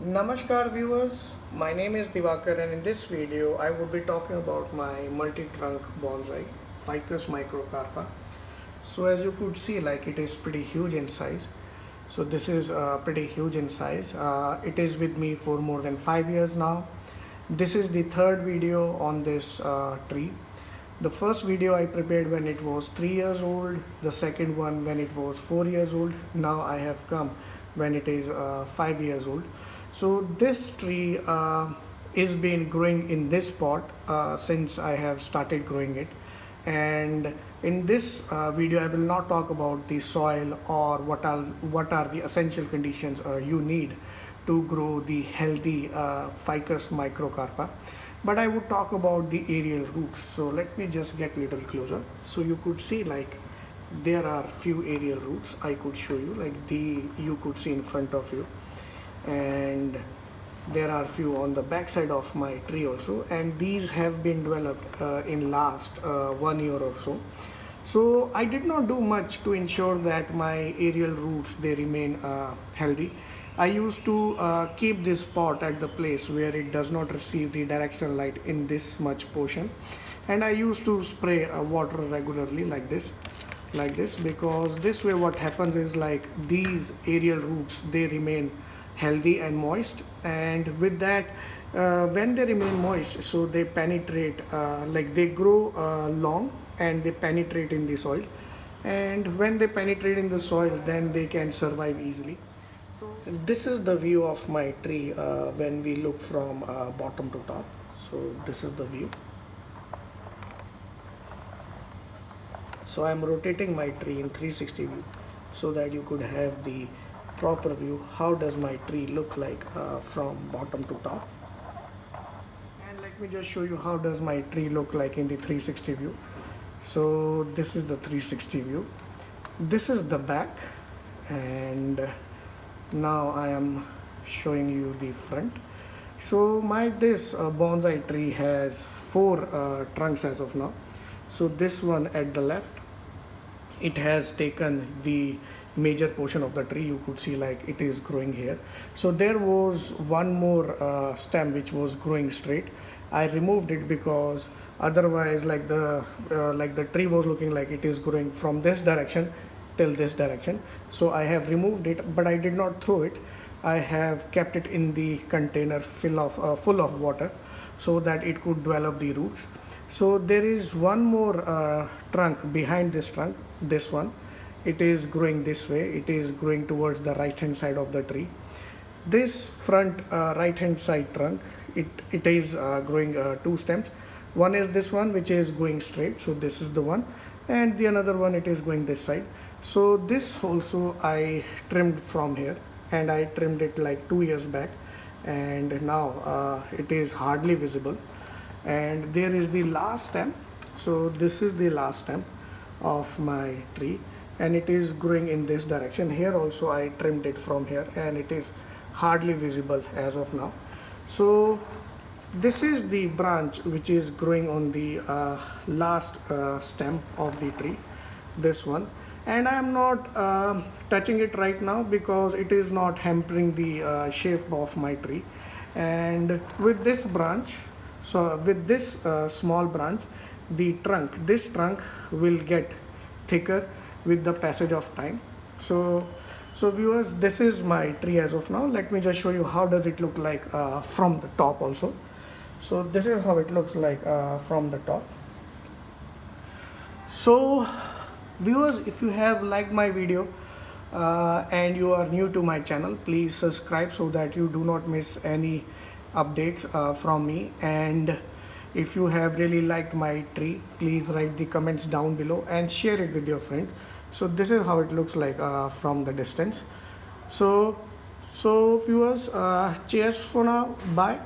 Namaskar viewers, my name is Divakar and in this video I would be talking about my multi-trunk bonsai Ficus microcarpa. So as you could see, like, it is pretty huge in size. So this is pretty huge in size. It is with me for more than 5 years now. This is the third video on this tree. The first video I prepared when it was 3 years old, the second one when it was 4 years old. Now I have come when it is 5 years old. So this tree is been growing in this pot since I have started growing it. And in this video I will not talk about the soil or what are the essential conditions you need to grow the healthy Ficus microcarpa, but I would talk about the aerial roots. So let me just get little closer. So you could see, like, there are few aerial roots I could show you, like you could see in front of you, and there are few on the back side of my tree also, and these have been developed in last 1 year or so. So I did not do much to ensure that my aerial roots they remain healthy. I used to keep this pot at the place where it does not receive the direct sunlight in this much portion, and I used to spray water regularly like this, because this way what happens is, like, these aerial roots they remain healthy and moist, and with that when they remain moist, so they penetrate, like, they grow long and they penetrate in the soil, and when they penetrate in the soil then they can survive easily. So this is the view of my tree when we look from bottom to top. So this is the view. So I am rotating my tree in 360 view so that you could have the proper view how does my tree look like from bottom to top. And let me just show you how does my tree look like in the 360 view. So this is the 360 view, this is the back, and now I am showing you the front. So my this bonsai tree has 4 trunks as of now. So this one at the left, it has taken the major portion of the tree. You could see, like, it is growing here. So there was one more stem which was growing straight. I removed it because otherwise, like, the tree was looking like it is growing from this direction till this direction. So I have removed it, but I did not throw it. I have kept it in the container full of water so that it could develop the roots. So there is one more trunk behind this trunk, this one. It is growing this way, it is growing towards the right hand side of the tree. This front right hand side trunk, it is growing 2 stems. One is this one which is going straight, so this is the one, and the another one it is going this side. So this also I trimmed from here, and I trimmed it like 2 years back, and now it is hardly visible. And there is the last stem. So this is the last stem of my tree, and it is growing in this direction. Here also I trimmed it from here, and it is hardly visible as of now. So this is the branch which is growing on the last stem of the tree, this one, and I am not touching it right now because it is not hampering the shape of my tree. And with this branch, so with this small branch, this trunk will get thicker with the passage of time. So viewers, this is my tree as of now. Let me just show you how does it look like from the top also. So this is how it looks like from the top. So viewers, if you have liked my video and you are new to my channel, please subscribe so that you do not miss any updates from me. And if you have really liked my tree, please write the comments down below and share it with your friends. So this is how it looks like from the distance. So viewers, cheers for now, bye.